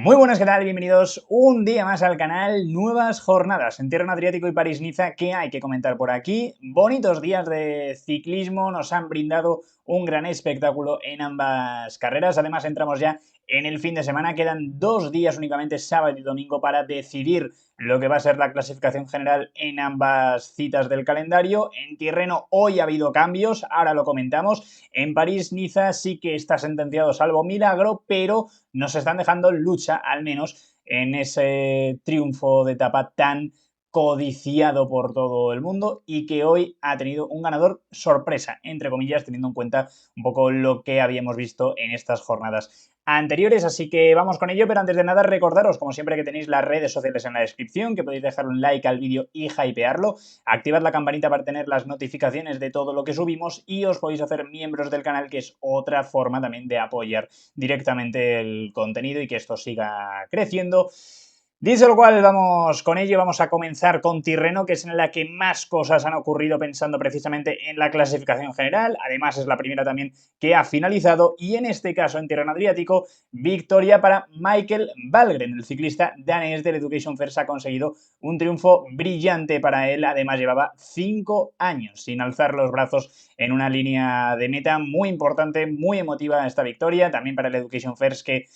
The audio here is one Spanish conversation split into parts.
Muy buenas, ¿qué tal? Bienvenidos un día más al canal. Nuevas jornadas en Tirreno Adriático y París-Niza. ¿Qué hay que comentar por aquí? Bonitos días de ciclismo, nos han brindado un gran espectáculo en ambas carreras. Además, entramos ya en el fin de semana. Quedan 2 días únicamente, sábado y domingo, para decidir lo que va a ser la clasificación general en ambas citas del calendario. En Tirreno hoy ha habido cambios, ahora lo comentamos. En París-Niza sí que está sentenciado salvo milagro, pero nos están dejando lucha, al menos, en ese triunfo de etapa tan codiciado por todo el mundo y que hoy ha tenido un ganador sorpresa, entre comillas, teniendo en cuenta un poco lo que habíamos visto en estas jornadas anteriores, así que vamos con ello, pero antes de nada recordaros, como siempre, que tenéis las redes sociales en la descripción, que podéis dejar un like al vídeo y hypearlo, activad la campanita para tener las notificaciones de todo lo que subimos y os podéis hacer miembros del canal, que es otra forma también de apoyar directamente el contenido y que esto siga creciendo. Dicho lo cual, vamos con ello, vamos a comenzar con Tirreno, que es en la que más cosas han ocurrido pensando precisamente en la clasificación general. Además, es la primera también que ha finalizado y en este caso, en Tirreno Adriático, victoria para Michael Valgren, el ciclista danés del Education First. Ha conseguido un triunfo brillante para él. Además, llevaba 5 años sin alzar los brazos en una línea de meta muy importante, muy emotiva esta victoria. También para el Education First, que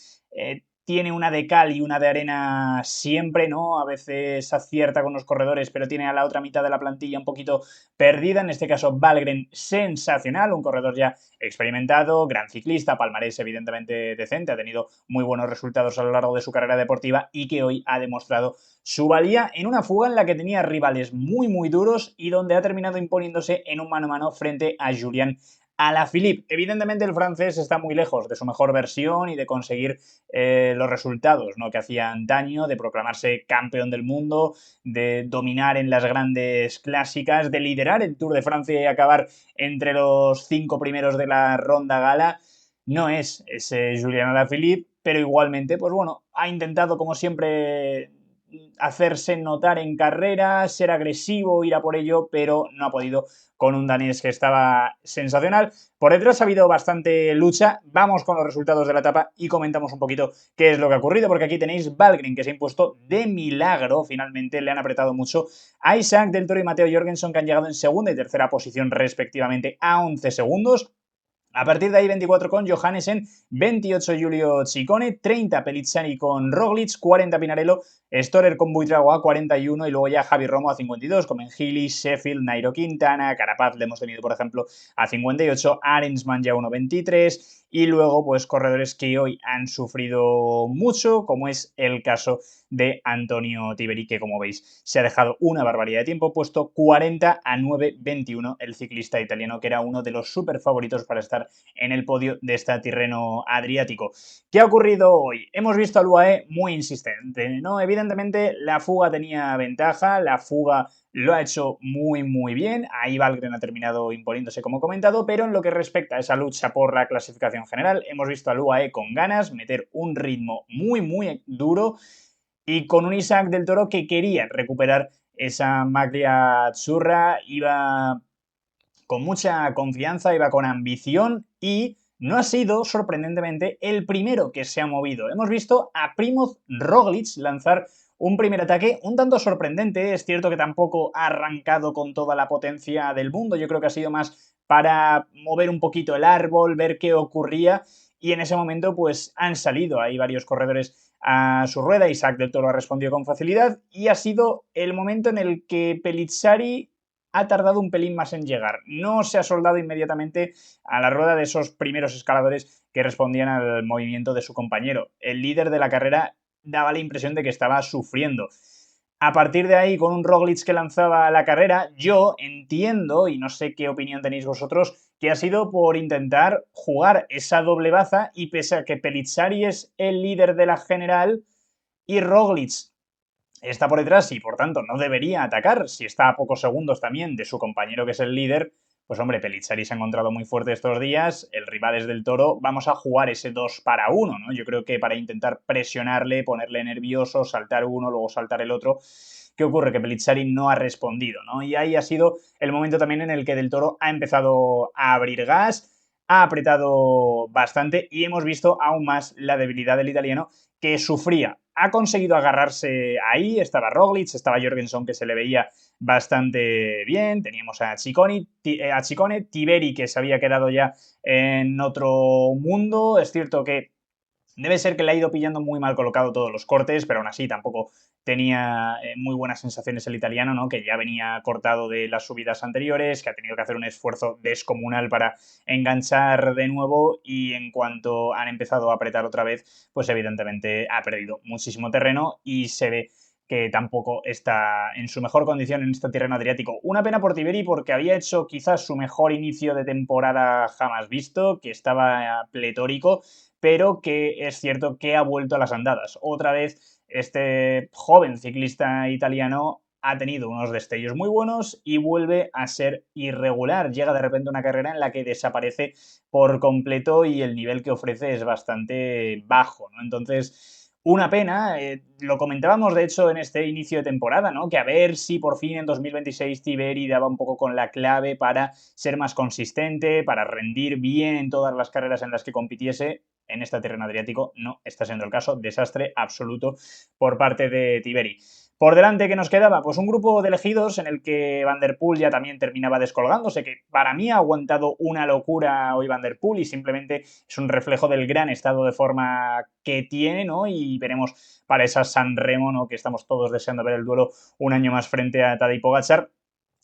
tiene una de cal y una de arena siempre, ¿no? A veces acierta con los corredores, pero tiene a la otra mitad de la plantilla un poquito perdida. En este caso, Valgren, sensacional, un corredor ya experimentado, gran ciclista, palmarés evidentemente decente, ha tenido muy buenos resultados a lo largo de su carrera deportiva y que hoy ha demostrado su valía en una fuga en la que tenía rivales muy duros y donde ha terminado imponiéndose en un mano a mano frente a Julian Alaphilippe. Evidentemente el francés está muy lejos de su mejor versión y de conseguir los resultados, ¿no?, que hacía antaño, de proclamarse campeón del mundo, de dominar en las grandes clásicas, de liderar el Tour de Francia y acabar entre los 5 primeros de la ronda gala. No es ese Julian Alaphilippe, pero igualmente, pues bueno, ha intentado como siempre hacerse notar en carrera, ser agresivo, ir a por ello, pero no ha podido con un danés que estaba sensacional. Por detrás ha habido bastante lucha. Vamos con los resultados de la etapa y comentamos un poquito qué es lo que ha ocurrido, porque aquí tenéis Valgren, que se ha impuesto de milagro, finalmente le han apretado mucho a Isaac Del Toro y Matteo Jorgensen, que han llegado en segunda y tercera posición respectivamente a 11 segundos. A partir de ahí, 24 con Johannesen, 28 Giulio Ciccone, 30 Pelizzani con Roglic, 40 Pinarello, Storer con Buitrago a 41 y luego ya Javi Romo a 52, como en Healy, Sheffield, Nairo Quintana, Carapaz le hemos tenido, por ejemplo, a 58, Arensman ya 1.23 y luego pues corredores que hoy han sufrido mucho, como es el caso de Antonio Tiberi, que como veis se ha dejado una barbaridad de tiempo, puesto 40 a 9.21 el ciclista italiano, que era uno de los super favoritos para estar en el podio de este Tirreno Adriático. ¿Qué ha ocurrido hoy? Hemos visto al UAE muy insistente, ¿no? Evidentemente la fuga tenía ventaja, la fuga lo ha hecho muy bien, ahí Valgren ha terminado imponiéndose como comentado, pero en lo que respecta a esa lucha por la clasificación general, hemos visto al UAE con ganas, meter un ritmo muy duro y con un Isaac Del Toro que quería recuperar esa maglia azzurra, iba con mucha confianza, iba con ambición y no ha sido, sorprendentemente, el primero que se ha movido. Hemos visto a Primoz Roglic lanzar un primer ataque un tanto sorprendente. Es cierto que tampoco ha arrancado con toda la potencia del mundo. Yo creo que ha sido más para mover un poquito el árbol, ver qué ocurría y en ese momento pues han salido. Hay varios corredores a su rueda. Isaac Del Toro ha respondido con facilidad y ha sido el momento en el que Pelizzari ha tardado un pelín más en llegar. No se ha soldado inmediatamente a la rueda de esos primeros escaladores que respondían al movimiento de su compañero. El líder de la carrera daba la impresión de que estaba sufriendo. A partir de ahí, con un Roglic que lanzaba la carrera, yo entiendo, y no sé qué opinión tenéis vosotros, que ha sido por intentar jugar esa doble baza y pese a que Pelizzari es el líder de la general y Roglic está por detrás y por tanto no debería atacar si está a pocos segundos también de su compañero que es el líder, pues hombre, Pelizzari se ha encontrado muy fuerte estos días, el rival es Del Toro, vamos a jugar ese 2 para 1, ¿no? Yo creo que para intentar presionarle, ponerle nervioso, saltar uno, luego saltar el otro. ¿Qué ocurre? Que Pelizzari no ha respondido, ¿no? Y ahí ha sido el momento también en el que Del Toro ha empezado a abrir gas, ha apretado bastante y hemos visto aún más la debilidad del italiano que sufría. Ha conseguido agarrarse ahí, estaba Roglic, estaba Jorgenson que se le veía bastante bien, teníamos a Ciccone, Tiberi que se había quedado ya en otro mundo, es cierto que debe ser que le ha ido pillando muy mal colocado todos los cortes, pero aún así tampoco tenía muy buenas sensaciones el italiano, ¿no? Que ya venía cortado de las subidas anteriores, que ha tenido que hacer un esfuerzo descomunal para enganchar de nuevo y en cuanto han empezado a apretar otra vez, pues evidentemente ha perdido muchísimo terreno y se ve que tampoco está en su mejor condición en este terreno adriático. Una pena por Tiberi porque había hecho quizás su mejor inicio de temporada jamás visto, que estaba pletórico, pero que es cierto que ha vuelto a las andadas. Otra vez, este joven ciclista italiano ha tenido unos destellos muy buenos y vuelve a ser irregular. Llega de repente una carrera en la que desaparece por completo y el nivel que ofrece es bastante bajo, ¿no? Entonces, una pena, lo comentábamos de hecho en este inicio de temporada, ¿no? Que a ver si por fin en 2026 Tiberi daba un poco con la clave para ser más consistente, para rendir bien en todas las carreras en las que compitiese. En este terreno adriático no está siendo el caso. Desastre absoluto por parte de Tiberi. Por delante, ¿qué nos quedaba? Pues un grupo de elegidos en el que Van der Poel ya también terminaba descolgándose, que para mí ha aguantado una locura hoy Van der Poel y simplemente es un reflejo del gran estado de forma que tiene, ¿no? Y veremos para esa San Remo, ¿no? Que estamos todos deseando ver el duelo un año más frente a Tadej Pogačar.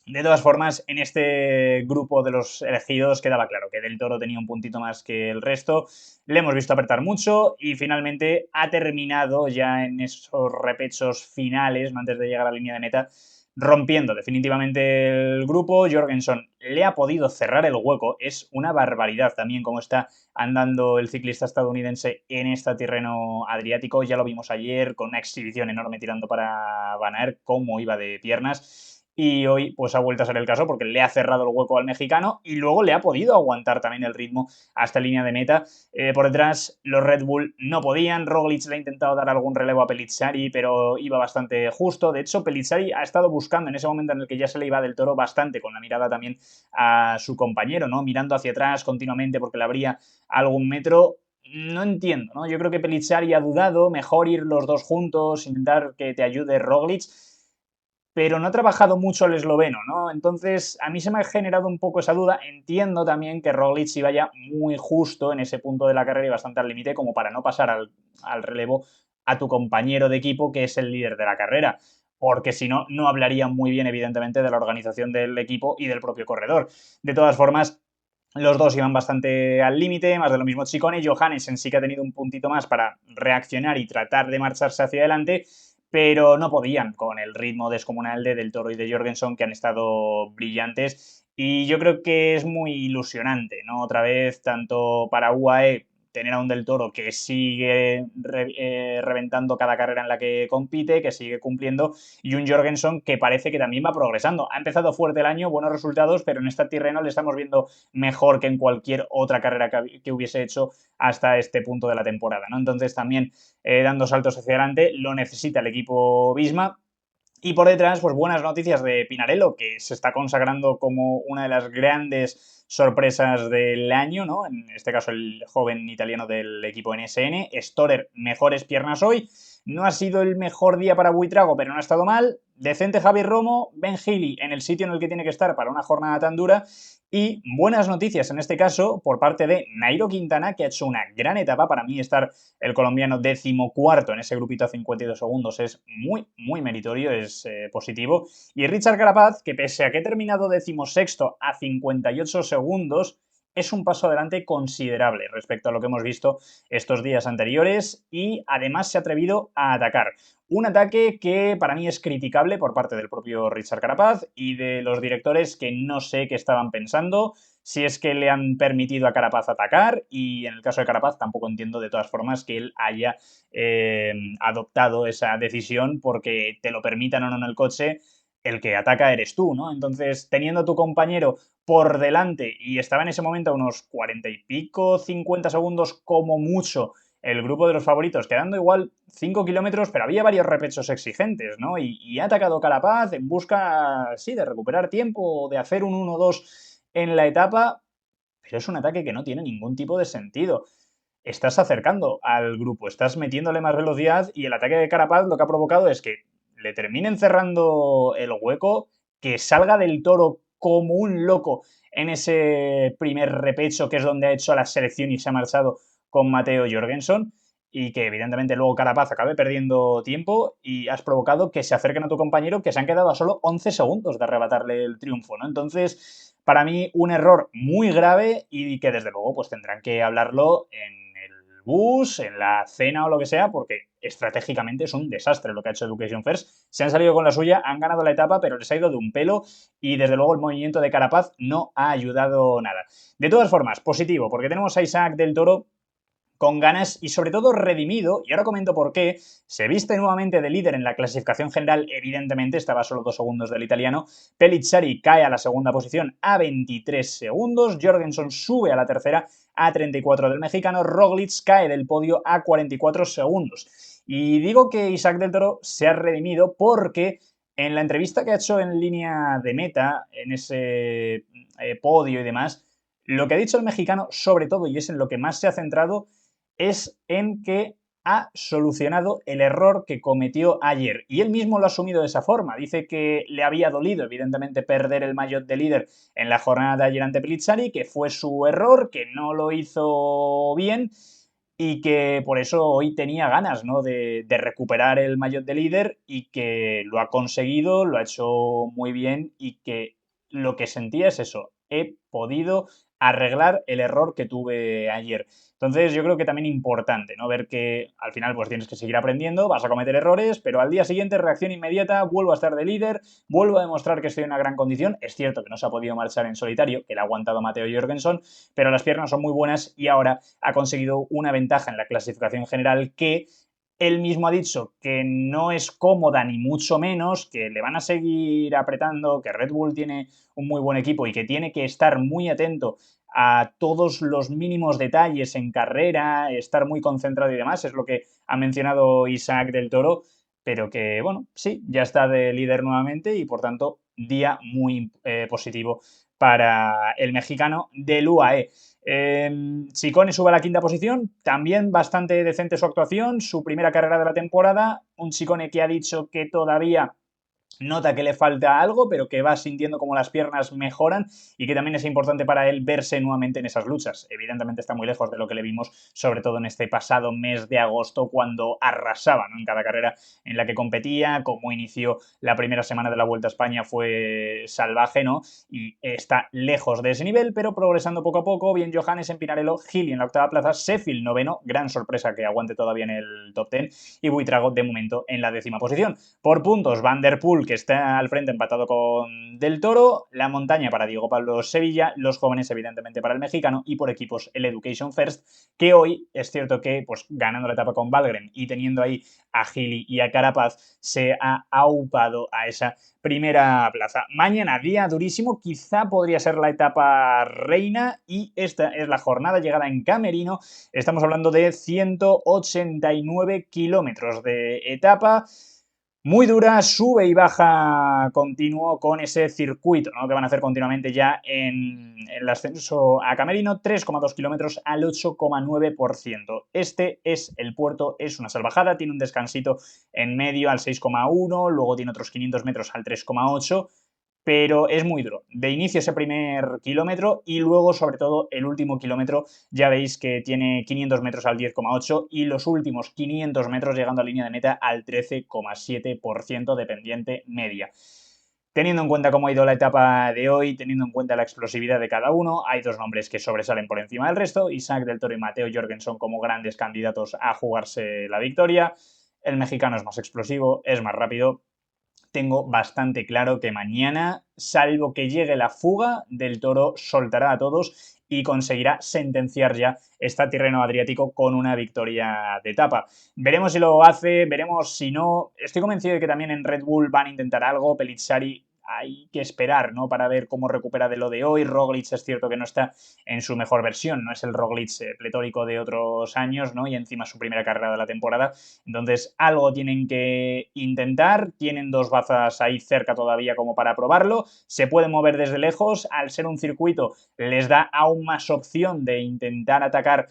De todas formas, en este grupo de los elegidos quedaba claro que Del Toro tenía un puntito más que el resto. Le hemos visto apretar mucho y finalmente ha terminado ya en esos repechos finales, ¿no? Antes de llegar a la línea de meta, rompiendo definitivamente el grupo. Jorgenson le ha podido cerrar el hueco. Es una barbaridad también cómo está andando el ciclista estadounidense en este terreno adriático. Ya lo vimos ayer con una exhibición enorme tirando para Van Aert, cómo iba de piernas. Y hoy pues ha vuelto a ser el caso porque le ha cerrado el hueco al mexicano y luego le ha podido aguantar también el ritmo hasta línea de meta. Por detrás los Red Bull no podían, Roglic le ha intentado dar algún relevo a Pellizzari pero iba bastante justo. De hecho Pellizzari ha estado buscando en ese momento en el que ya se le iba del Toro bastante, con la mirada también a su compañero, ¿no? Mirando hacia atrás continuamente porque le habría algún metro. No entiendo, ¿no? Yo creo que Pellizzari ha dudado, mejor ir los dos juntos, intentar que te ayude Roglic, pero no ha trabajado mucho el esloveno, ¿no? Entonces, a mí se me ha generado un poco esa duda. Entiendo también que Roglic iba ya muy justo en ese punto de la carrera y bastante al límite como para no pasar al relevo a tu compañero de equipo, que es el líder de la carrera. Porque si no, no hablaría muy bien, evidentemente, de la organización del equipo y del propio corredor. De todas formas, los dos iban bastante al límite, más de lo mismo Ciccone. Johannessen sí que ha tenido un puntito más para reaccionar y tratar de marcharse hacia adelante, pero no podían con el ritmo descomunal de Del Toro y de Jorgenson, que han estado brillantes. Y yo creo que es muy ilusionante, ¿no? Otra vez, tanto para UAE tener a un Del Toro que sigue reventando cada carrera en la que compite, que sigue cumpliendo, y un Jorgenson que parece que también va progresando. Ha empezado fuerte el año, buenos resultados, pero en esta Tirreno le estamos viendo mejor que en cualquier otra carrera que hubiese hecho hasta este punto de la temporada, ¿no? Entonces también dando saltos hacia adelante, lo necesita el equipo Visma. Y por detrás, pues buenas noticias de Pinarello, que se está consagrando como una de las grandes sorpresas del año, ¿no? En este caso, el joven italiano del equipo NSN. Storer, mejores piernas hoy. No ha sido el mejor día para Buitrago, pero no ha estado mal. Decente Javier Romo, Ben Healy en el sitio en el que tiene que estar para una jornada tan dura. Y buenas noticias en este caso por parte de Nairo Quintana, que ha hecho una gran etapa. Para mí estar el colombiano 14º en ese grupito a 52 segundos es muy, muy meritorio, es positivo. Y Richard Carapaz, que pese a que ha terminado 16º a 58 segundos, es un paso adelante considerable respecto a lo que hemos visto estos días anteriores y además se ha atrevido a atacar. Un ataque que para mí es criticable por parte del propio Richard Carapaz y de los directores que no sé qué estaban pensando, si es que le han permitido a Carapaz atacar, y en el caso de Carapaz tampoco entiendo de todas formas que él haya adoptado esa decisión, porque te lo permitan o no en el coche, el que ataca eres tú, ¿no? Entonces, teniendo a tu compañero por delante y estaba en ese momento a unos 40 y pico, 50 segundos como mucho el grupo de los favoritos, quedando igual 5 kilómetros, pero había varios repechos exigentes, ¿no? Y ha atacado Carapaz en busca, sí, de recuperar tiempo, de hacer un 1-2 en la etapa, pero es un ataque que no tiene ningún tipo de sentido. Estás acercando al grupo, estás metiéndole más velocidad y el ataque de Carapaz lo que ha provocado es que le terminen cerrando el hueco, que salga del Toro como un loco en ese primer repecho que es donde ha hecho la selección y se ha marchado con Matteo Jorgensen y que evidentemente luego Carapaz acabe perdiendo tiempo y has provocado que se acerquen a tu compañero que se han quedado a solo 11 segundos de arrebatarle el triunfo, ¿no? Entonces, para mí, un error muy grave y que desde luego pues tendrán que hablarlo en el bus, en la cena o lo que sea, porque estratégicamente es un desastre lo que ha hecho Education First. Se han salido con la suya, han ganado la etapa, pero les ha ido de un pelo y desde luego el movimiento de Carapaz no ha ayudado nada. De todas formas, positivo, porque tenemos a Isaac del Toro con ganas y sobre todo redimido, y ahora comento por qué, se viste nuevamente de líder en la clasificación general, evidentemente estaba a solo 2 segundos del italiano, Pellizzari cae a la segunda posición a 23 segundos, Jorgensen sube a la tercera a 34 del mexicano, Roglic cae del podio a 44 segundos. Y digo que Isaac del Toro se ha redimido porque en la entrevista que ha hecho en línea de meta, en ese podio y demás, lo que ha dicho el mexicano, sobre todo, y es en lo que más se ha centrado, es en que ha solucionado el error que cometió ayer. Y él mismo lo ha asumido de esa forma. Dice que le había dolido, evidentemente, perder el maillot de líder en la jornada de ayer ante Pellizzari, que fue su error, que no lo hizo bien y que por eso hoy tenía ganas, ¿no?, de recuperar el maillot de líder y que lo ha conseguido, lo ha hecho muy bien y que lo que sentía es eso, he podido arreglar el error que tuve ayer. Entonces yo creo que también importante, ¿no?, ver que al final pues tienes que seguir aprendiendo, vas a cometer errores, pero al día siguiente reacción inmediata, vuelvo a estar de líder, vuelvo a demostrar que estoy en una gran condición. Es cierto que no se ha podido marchar en solitario, que le ha aguantado Matteo Jorgensen, pero las piernas son muy buenas y ahora ha conseguido una ventaja en la clasificación general que él mismo ha dicho que no es cómoda ni mucho menos, que le van a seguir apretando, que Red Bull tiene un muy buen equipo y que tiene que estar muy atento a todos los mínimos detalles en carrera, estar muy concentrado y demás, es lo que ha mencionado Isaac del Toro, pero que, bueno, sí, ya está de líder nuevamente y por tanto, día muy positivo para el mexicano del UAE. Ciccone sube a la quinta posición, también bastante decente su actuación, su primera carrera de la temporada, un Ciccone que ha dicho que todavía nota que le falta algo, pero que va sintiendo como las piernas mejoran y que también es importante para él verse nuevamente en esas luchas. Evidentemente está muy lejos de lo que le vimos, sobre todo en este pasado mes de agosto, cuando arrasaba, ¿no?, en cada carrera en la que competía, como inició la primera semana de la Vuelta a España fue salvaje, ¿no? Y está lejos de ese nivel, pero progresando poco a poco, bien Johannes en Pinarello, Gili en la octava plaza, Sheffield noveno, gran sorpresa que aguante todavía en el top 10, y Buitrago de momento en la 10ª posición. Por puntos, Van der Poel, que está al frente empatado con Del Toro, la montaña para Diego Pablo Sevilla, los jóvenes evidentemente para el mexicano y por equipos el Education First, que hoy es cierto que pues ganando la etapa con Valgren y teniendo ahí a Gili y a Carapaz se ha aupado a esa primera plaza. Mañana día durísimo, quizá podría ser la etapa reina y esta es la jornada llegada en Camerino. Estamos hablando de 189 kilómetros de etapa. Muy dura, sube y baja continuo con ese circuito, ¿no?, que van a hacer continuamente ya en el ascenso a Camerino, 3,2 kilómetros al 8,9%. Este es el puerto, es una salvajada, tiene un descansito en medio al 6,1, luego tiene otros 500 metros al 3,8, pero es muy duro. De inicio ese primer kilómetro y luego, sobre todo, el último kilómetro, ya veis que tiene 500 metros al 10,8 y los últimos 500 metros llegando a línea de meta al 13,7% de pendiente media. Teniendo en cuenta cómo ha ido la etapa de hoy, teniendo en cuenta la explosividad de cada uno, hay dos nombres que sobresalen por encima del resto, Isaac del Toro y Matteo Jorgensen como grandes candidatos a jugarse la victoria. El mexicano es más explosivo, es más rápido. Tengo bastante claro que mañana, salvo que llegue la fuga, Del Toro soltará a todos y conseguirá sentenciar ya este Tirreno Adriático con una victoria de etapa. Veremos si lo hace, veremos si no. Estoy convencido de que también en Red Bull van a intentar algo. Pellizzari hay que esperar, ¿no? Para ver cómo recupera de lo de hoy. Roglic es cierto que no está en su mejor versión, no es el Roglic pletórico de otros años, ¿no? Y encima su primera carrera de la temporada. Entonces, algo tienen que intentar. Tienen dos bazas ahí cerca todavía como para probarlo. Se puede mover desde lejos. Al ser un circuito, les da aún más opción de intentar atacar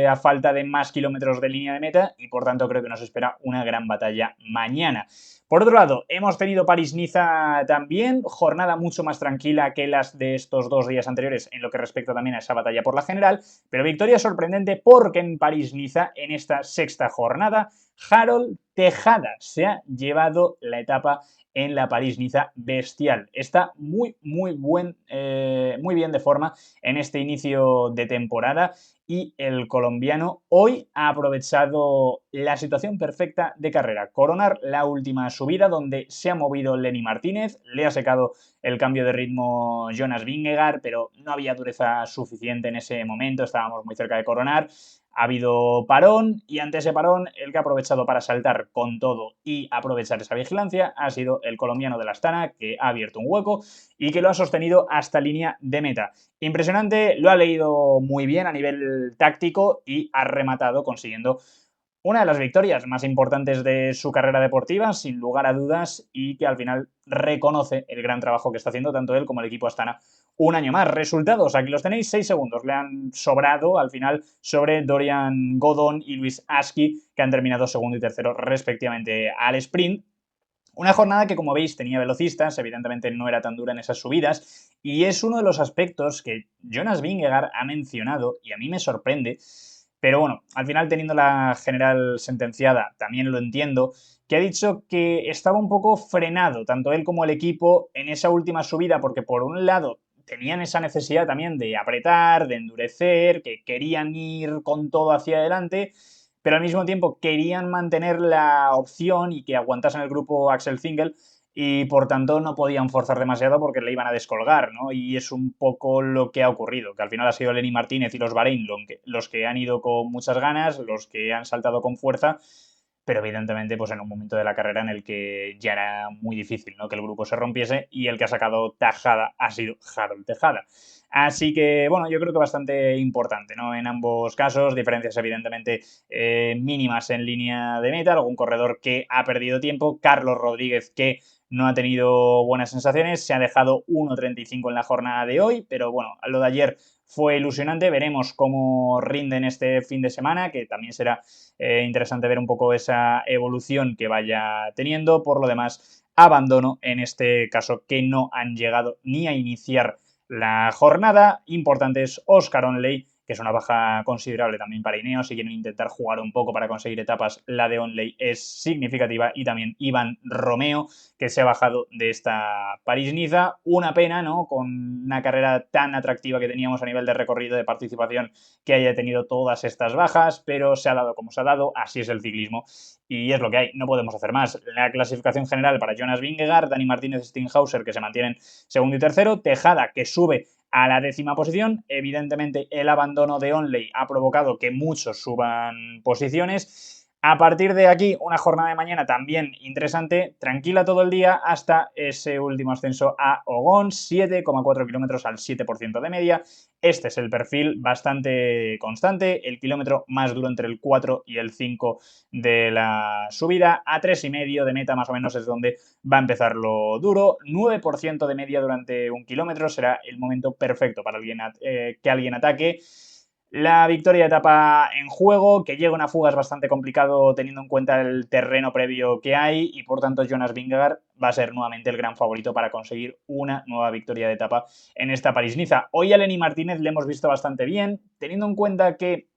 a falta de más kilómetros de línea de meta y por tanto creo que nos espera una gran batalla mañana. Por otro lado, hemos tenido París-Niza también, jornada mucho más tranquila que las de estos 2 días anteriores en lo que respecta también a esa batalla por la general, pero victoria sorprendente porque en París-Niza, en esta sexta jornada, Harold Tejada se ha llevado la etapa en la París-Niza bestial. Está muy bien de forma en este inicio de temporada y el colombiano hoy ha aprovechado la situación perfecta de carrera. Coronar la última subida donde se ha movido Lenny Martínez, le ha secado el cambio de ritmo Jonas Vingegaard, pero no había dureza suficiente en ese momento, estábamos muy cerca de coronar. Ha habido parón y ante ese parón el que ha aprovechado para saltar con todo y aprovechar esa vigilancia ha sido el colombiano de la Astana, que ha abierto un hueco y que lo ha sostenido hasta línea de meta. Impresionante, lo ha leído muy bien a nivel táctico y ha rematado consiguiendo una de las victorias más importantes de su carrera deportiva, sin lugar a dudas, y que al final reconoce el gran trabajo que está haciendo tanto él como el equipo Astana un año más. Resultados, aquí los tenéis, 6 segundos. Le han sobrado al final sobre Dorian Godon y Luis Aski, que han terminado segundo y tercero respectivamente al sprint. Una jornada que, como veis, tenía velocistas, evidentemente no era tan dura en esas subidas, y es uno de los aspectos que Jonas Vingegaard ha mencionado, y a mí me sorprende, pero bueno, al final teniendo la general sentenciada, también lo entiendo, que ha dicho que estaba un poco frenado, tanto él como el equipo, en esa última subida, porque por un lado tenían esa necesidad también de apretar, de endurecer, que querían ir con todo hacia adelante, pero al mismo tiempo querían mantener la opción y que aguantasen el grupo Axel Zingel y por tanto no podían forzar demasiado porque le iban a descolgar, ¿no? Y es un poco lo que ha ocurrido, que al final ha sido Lenny Martínez y los Bahrein los que han ido con muchas ganas, los que han saltado con fuerza, pero evidentemente pues en un momento de la carrera en el que ya era muy difícil, ¿no? Que el grupo se rompiese y el que ha sacado tajada ha sido Harold Tejada. Así que, bueno, yo creo que bastante importante, ¿no? En ambos casos, diferencias evidentemente mínimas en línea de meta, algún corredor que ha perdido tiempo, Carlos Rodríguez que no ha tenido buenas sensaciones, se ha dejado 1.35 en la jornada de hoy, pero bueno, lo de ayer fue ilusionante, veremos cómo rinden este fin de semana, que también será interesante ver un poco esa evolución que vaya teniendo. Por lo demás, abandono en este caso que no han llegado ni a iniciar la jornada. Importante es Oscar Onley, que es una baja considerable también para Ineos. Si quieren intentar jugar un poco para conseguir etapas, la de Onley es significativa. Y también Iván Romeo, que se ha bajado de esta París-Niza. Una pena, ¿no? Con una carrera tan atractiva que teníamos a nivel de recorrido de participación, que haya tenido todas estas bajas, pero se ha dado como se ha dado, así es el ciclismo y es lo que hay, no podemos hacer más. La clasificación general para Jonas Vingegaard, Dani Martínez, Stinghauser, que se mantienen segundo y tercero, Tejada, que sube a la 10ª posición. Evidentemente, el abandono de Onley ha provocado que muchos suban posiciones. A partir de aquí, una jornada de mañana también interesante, tranquila todo el día hasta ese último ascenso a Ogón, 7,4 kilómetros al 7% de media. Este es el perfil bastante constante, el kilómetro más duro entre el 4 y el 5 de la subida, a 3,5 de meta más o menos es donde va a empezar lo duro, 9% de media durante un kilómetro será el momento perfecto para que alguien ataque. La victoria de etapa en juego, que llega una fuga es bastante complicado teniendo en cuenta el terreno previo que hay y por tanto Jonas Vingegaard va a ser nuevamente el gran favorito para conseguir una nueva victoria de etapa en esta París-Niza. Hoy a Lenny Martínez le hemos visto bastante bien, teniendo en cuenta que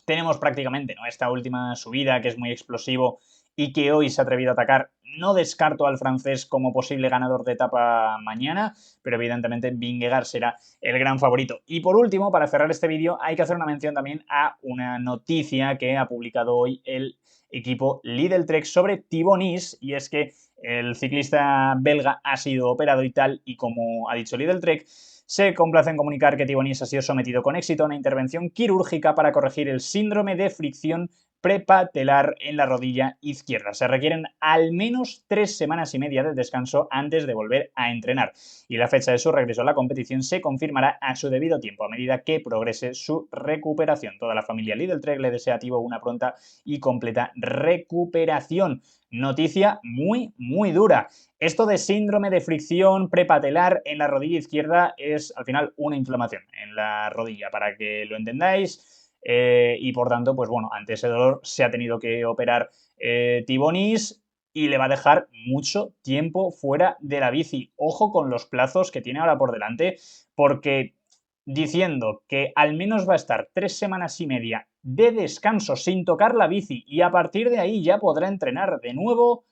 tenemos prácticamente, ¿no?, esta última subida que es muy explosivo y que hoy se ha atrevido a atacar. No descarto al francés como posible ganador de etapa mañana, pero evidentemente Vingegaard será el gran favorito. Y por último, para cerrar este vídeo, hay que hacer una mención también a una noticia que ha publicado hoy el equipo Lidl Trek sobre Thibaut Nice, y es que el ciclista belga ha sido operado y tal, y como ha dicho Lidl Trek, se complace en comunicar que Thibaut Nice ha sido sometido con éxito a una intervención quirúrgica para corregir el síndrome de fricción prepatelar en la rodilla izquierda. Se requieren al menos 3 semanas y media de descanso antes de volver a entrenar y la fecha de su regreso a la competición se confirmará a su debido tiempo a medida que progrese su recuperación. Toda la familia Lidl Trek le desea a Thibaut una pronta y completa recuperación. Noticia muy dura. Esto de síndrome de fricción prepatelar en la rodilla izquierda es al final una inflamación en la rodilla, para que lo entendáis. Y por tanto, pues bueno, ante ese dolor se ha tenido que operar Tibonis y le va a dejar mucho tiempo fuera de la bici. Ojo con los plazos que tiene ahora por delante, porque diciendo que al menos va a estar 3 semanas y media de descanso sin tocar la bici y a partir de ahí ya podrá entrenar de nuevo,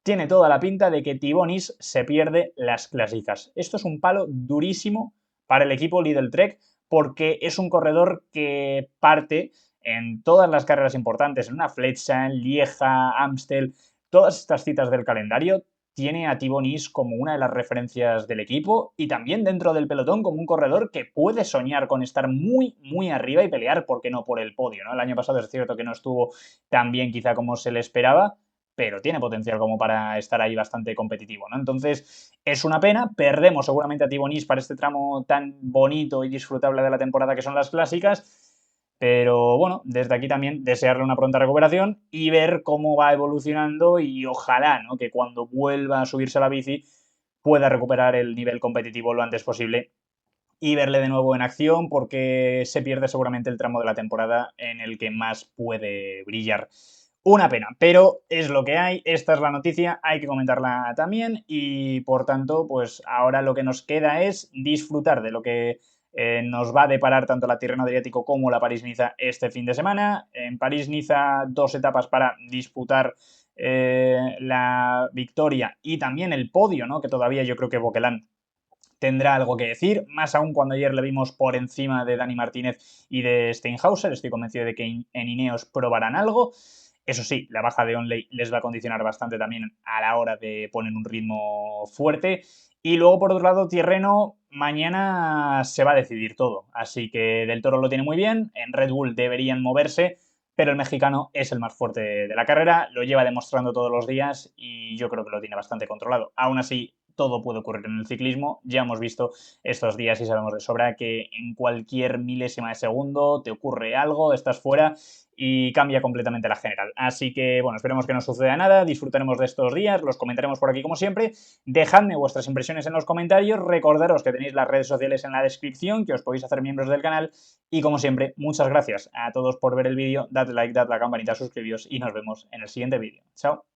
tiene toda la pinta de que Tibonis se pierde las clásicas. Esto es un palo durísimo para el equipo Lidl Trek porque es un corredor que parte en todas las carreras importantes, en una Fletcher, Lieja, Amstel, todas estas citas del calendario, tiene a Tibonis como una de las referencias del equipo y también dentro del pelotón como un corredor que puede soñar con estar muy arriba y pelear, ¿por qué no?, por el podio, ¿no? El año pasado es cierto que no estuvo tan bien quizá como se le esperaba, pero tiene potencial como para estar ahí bastante competitivo, ¿no? Entonces, es una pena, perdemos seguramente a Tibonis para este tramo tan bonito y disfrutable de la temporada que son las clásicas, pero bueno, desde aquí también desearle una pronta recuperación y ver cómo va evolucionando y ojalá, ¿no?, que cuando vuelva a subirse a la bici pueda recuperar el nivel competitivo lo antes posible y verle de nuevo en acción porque se pierde seguramente el tramo de la temporada en el que más puede brillar. Una pena, pero es lo que hay, esta es la noticia, hay que comentarla también y por tanto, pues ahora lo que nos queda es disfrutar de lo que nos va a deparar tanto la Tirreno Adriático como la París-Niza este fin de semana. En París-Niza 2 etapas para disputar la victoria y también el podio, ¿no?, que todavía yo creo que Boquelán tendrá algo que decir, más aún cuando ayer le vimos por encima de Dani Martínez y de Steinhauser. Estoy convencido de que en Ineos probarán algo. Eso sí, la baja de Onley les va a condicionar bastante también a la hora de poner un ritmo fuerte. Y luego, por otro lado, Tirreno, mañana se va a decidir todo. Así que Del Toro lo tiene muy bien, en Red Bull deberían moverse, pero el mexicano es el más fuerte de la carrera, lo lleva demostrando todos los días y yo creo que lo tiene bastante controlado. Aún así, todo puede ocurrir en el ciclismo. Ya hemos visto estos días y sabemos de sobra que en cualquier milésima de segundo te ocurre algo, estás fuera y cambia completamente la general. Así que, bueno, esperemos que no suceda nada, disfrutaremos de estos días, los comentaremos por aquí como siempre. Dejadme vuestras impresiones en los comentarios, recordaros que tenéis las redes sociales en la descripción, que os podéis hacer miembros del canal y como siempre, muchas gracias a todos por ver el vídeo, dadle like, dadle a la campanita, suscribíos y nos vemos en el siguiente vídeo. Chao.